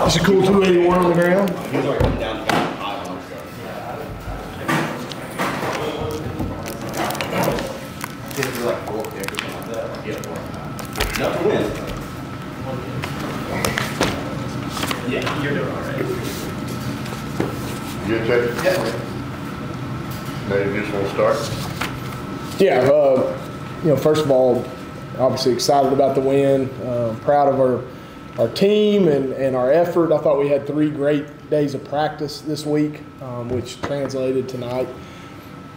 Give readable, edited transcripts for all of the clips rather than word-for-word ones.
It's a cool 281 on the ground. He's already come down to high on stuff. Did it do like 4 kick or something like that? Yeah, 4. Enough to win. Yeah, you're doing all right. You good, Jace? Yeah. Now you just want to start? Yeah, first of all, obviously excited about the win. Proud of our team and our effort. I thought we had 3 great days of practice this week, which translated tonight.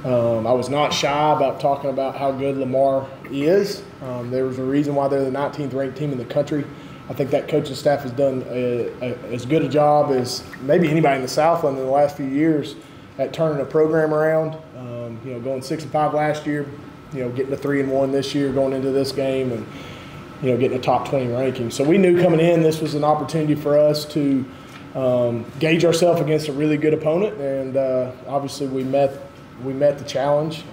I was not shy about talking about how good Lamar is. There was a reason why they're the 19th ranked team in the country. I think that coaching staff has done as good a job as maybe anybody in the Southland in the last few years at turning a program around. Going 6-5 last year, getting to 3-1 this year, going into this game, and getting a top 20 ranking. So we knew coming in this was an opportunity for us to gauge ourselves against a really good opponent, and obviously we met the challenge.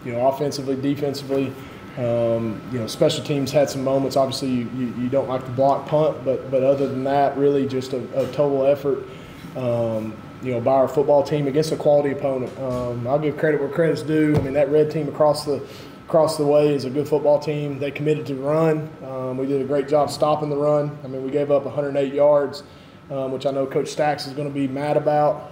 Offensively, defensively. Special teams had some moments. Obviously, you don't like to block punt, but other than that, really just a total effort. By our football team against a quality opponent. I'll give credit where credit's due. I mean, that red team across the way is a good football team. They committed to run. We did a great job stopping the run. I mean, we gave up 108 yards, which I know Coach Stacks is going to be mad about.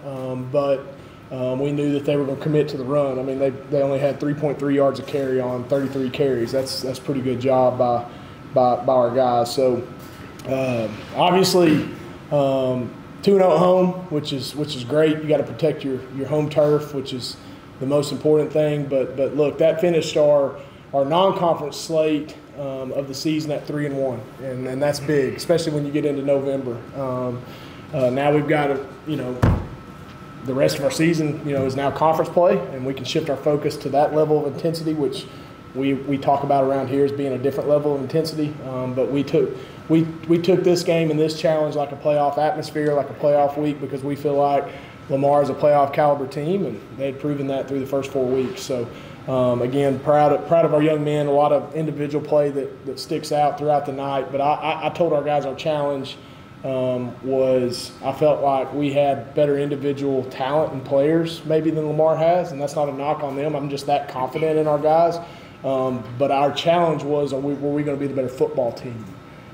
But we knew that they were going to commit to the run. I mean, they only had 3.3 yards of carry on 33 carries. That's a pretty good job by our guys. So obviously. 2-0 at home, which is great. You got to protect your home turf, which is the most important thing. But look, that finished our non-conference slate of the season at 3-1, and that's big, especially when you get into November. Now we've got the rest of our season is now conference play, and we can shift our focus to that level of intensity, which we talk about around here as being a different level of intensity. But we took this game and this challenge like a playoff atmosphere, like a playoff week, because we feel like Lamar is a playoff caliber team, and they had proven that through the first 4 weeks. So, again, proud of our young men. A lot of individual play that sticks out throughout the night. But I told our guys our challenge was I felt like we had better individual talent and players maybe than Lamar has, and that's not a knock on them. I'm just that confident in our guys. But our challenge was, were we going to be the better football team?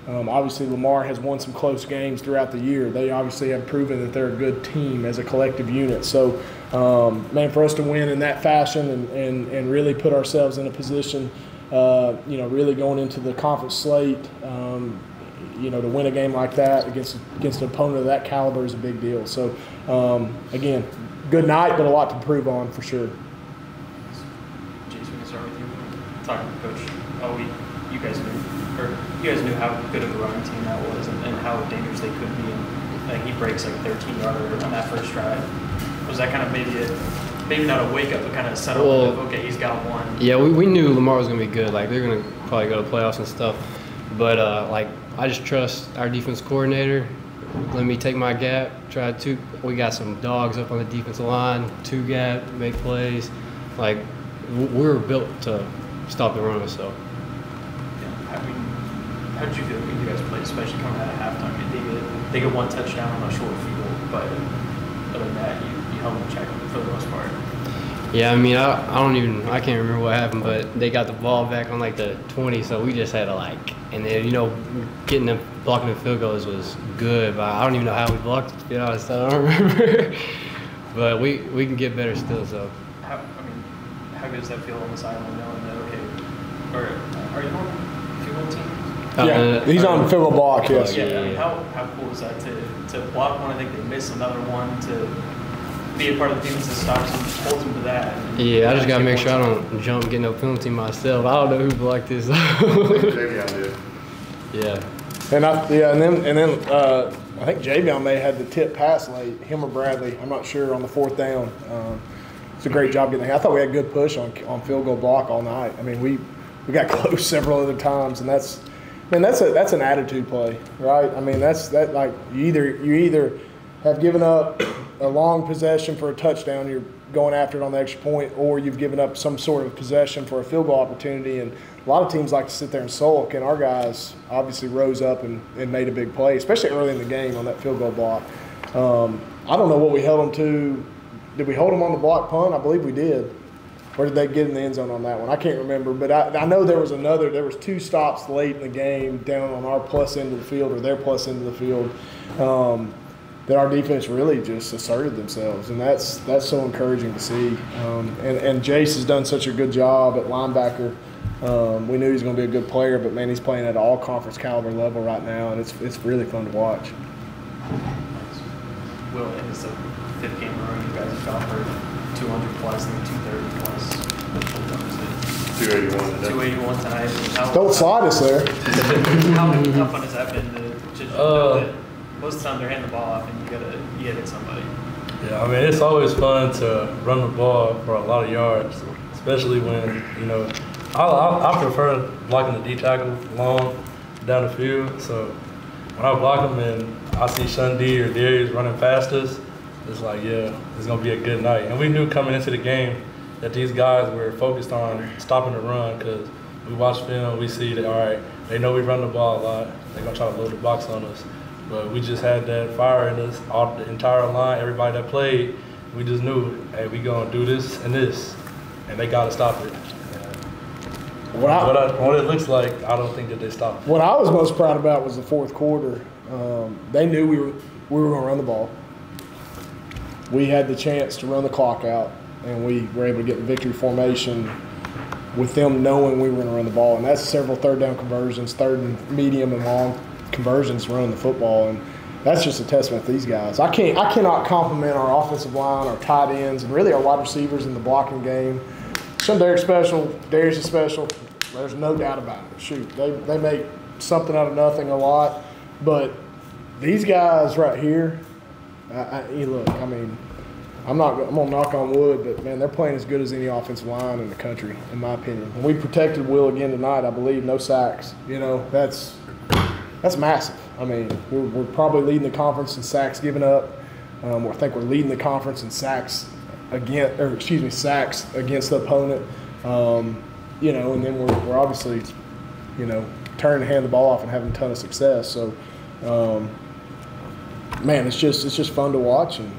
Obviously, Lamar has won some close games throughout the year. They obviously have proven that they're a good team as a collective unit. So, for us to win in that fashion and really put ourselves in a position, really going into the conference slate, to win a game like that against an opponent of that caliber is a big deal. So, again, good night, but a lot to improve on for sure. Jace, we can start with you. Talking to Coach, you guys knew how good of a running team that was and how dangerous they could be. And I think he breaks like a 13-yarder on that first drive. Was that kind of maybe not a wake up, but kind of settle of, okay, he's got one? Yeah, we knew Lamar was going to be good. Like, they're going to probably go to playoffs and stuff. But, I just trust our defense coordinator. Let me take my gap, we got some dogs up on the defensive line, 2 gap, make plays. Like, we were built to stop the run, so. How did you feel when you guys played, especially coming out of halftime? They get 1 touchdown on a short field, but other than that, you held them in check for the most part. Yeah, I mean, I can't remember what happened, but they got the ball back on like the 20, so we just had to and then blocking the field goals was good, but I don't even know how we blocked it, to be honest. I don't remember, but we can get better still. So. How good does that feel on the sideline knowing that are you on the field goal team? Yeah, he's on field goal block, yes. Yeah. How cool is that to block one? I think they miss another one, to be a part of the defense that stops them, holds them to that. Yeah, I just got to make sure I don't jump, get no penalty myself. I don't know who blocked this. Yeah. And then I think Javion may have had the tip pass late, him or Bradley. I'm not sure, on the 4th down. It's a great job getting there. I thought we had good push on field goal block all night. I mean, we got close several other times, and that's an attitude play, right? I mean, you either have given up a long possession for a touchdown, you're going after it on the extra point, or you've given up some sort of possession for a field goal opportunity. And a lot of teams like to sit there and sulk, and our guys obviously rose up and made a big play, especially early in the game on that field goal block. I don't know what we held them to. Did we hold them on the block punt? I believe we did. Or did they get in the end zone on that one? I can't remember. But I know there was 2 stops late in the game down on our plus end of the field or their plus end of the field that our defense really just asserted themselves. And that's so encouraging to see. And Jace has done such a good job at linebacker. We knew he was going to be a good player, but, man, he's playing at an all-conference caliber level right now, and it's really fun to watch. Will, in this 5th game in a row, you guys have gone for 200 plus and 230 plus. 281 today. 281 tonight. Don't slide us there. How fun has that been to know that most of the time they're handing the ball off and you gotta hit somebody? Yeah, I mean, it's always fun to run the ball for a lot of yards, especially when, I prefer blocking the D tackle long down the field. So when I block them and I see Shundi or Darius running past us, it's like, yeah, it's going to be a good night. And we knew coming into the game that these guys were focused on stopping the run because we watch film, we see that, all right, they know we run the ball a lot. They're going to try to load the box on us. But we just had that fire in us, all the entire line, everybody that played. We just knew, hey, we going to do this and this, and they got to stop it. What it looks like, I don't think that they stopped. What I was most proud about was the 4th quarter. They knew we were going to run the ball. We had the chance to run the clock out, and we were able to get the victory formation with them knowing we were going to run the ball. And that's several 3rd down conversions, 3rd and medium and long conversions running the football. And that's just a testament to these guys. I cannot compliment our offensive line, our tight ends, and really our wide receivers in the blocking game. Derrick's special, Darius is special. There's no doubt about it. Shoot, they make something out of nothing a lot. But these guys right here, look, I mean, I'm gonna knock on wood, but, man, they're playing as good as any offensive line in the country, in my opinion. And we protected Will again tonight, I believe, no sacks. That's massive. I mean, we're probably leading the conference in sacks given up. I think we're leading the conference in sacks sacks against the opponent. And then we're obviously, turning to hand the ball off and having a ton of success. So, man, it's just fun to watch, and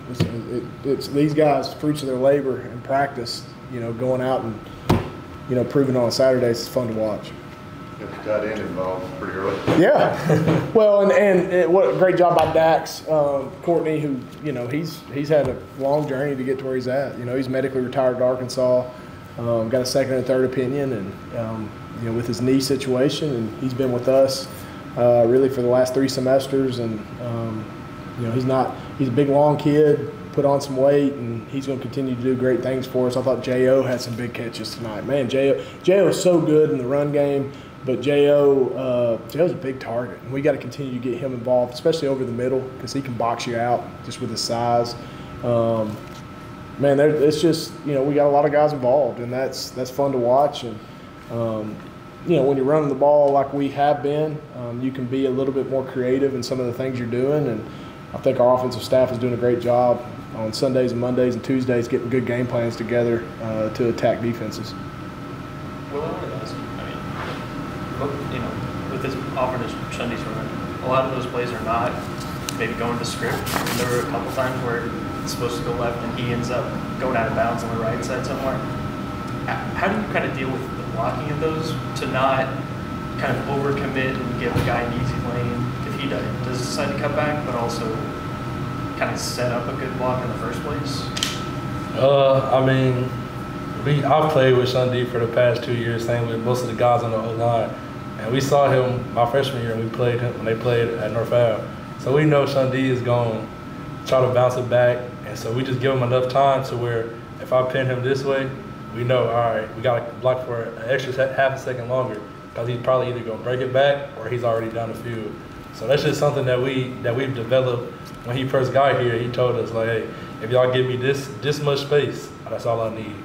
it's these guys, fruits of their labor and practice. Going out and proving on Saturdays is fun to watch. Got the tight end involved pretty early. Yeah, well, and what a great job by Dax Courtney, who he's had a long journey to get to where he's at. He's medically retired at Arkansas, got a 2nd and 3rd opinion, and with his knee situation, and he's been with us really for the last 3 semesters, and he's a big long kid, put on some weight, and he's going to continue to do great things for us. I thought J.O. had some big catches tonight. Man, J.O. is so good in the run game, but J.O.'s a big target, and we got to continue to get him involved, especially over the middle, because he can box you out just with his size. Man, it's just, we got a lot of guys involved, and that's fun to watch. And when you're running the ball like we have been, you can be a little bit more creative in some of the things you're doing. And I think our offensive staff is doing a great job on Sundays and Mondays and Tuesdays getting good game plans together to attack defenses. Well, I wanted to ask you, with this offering to Sundays run, a lot of those plays are not maybe going to script. And there were a couple times where it's supposed to go left and he ends up going out of bounds on the right side somewhere. How do you kind of deal with the blocking of those to not kind of overcommit and give a guy an easy lane if he does decide to cut back, but also kind of set up a good block in the first place? I've played with Shundi for the past 2 years, same with most of the guys on the O-line. And we saw him my freshman year, and we played him when they played at North Ave. So we know Shundi is going to try to bounce it back. And so we just give him enough time to where if I pin him this way, we know, all right, we got to block for an extra half a second longer because he's probably either going to break it back or he's already down the field. So that's just something that we've developed. When he first got here, he told us, like, hey, if y'all give me this much space, that's all I need.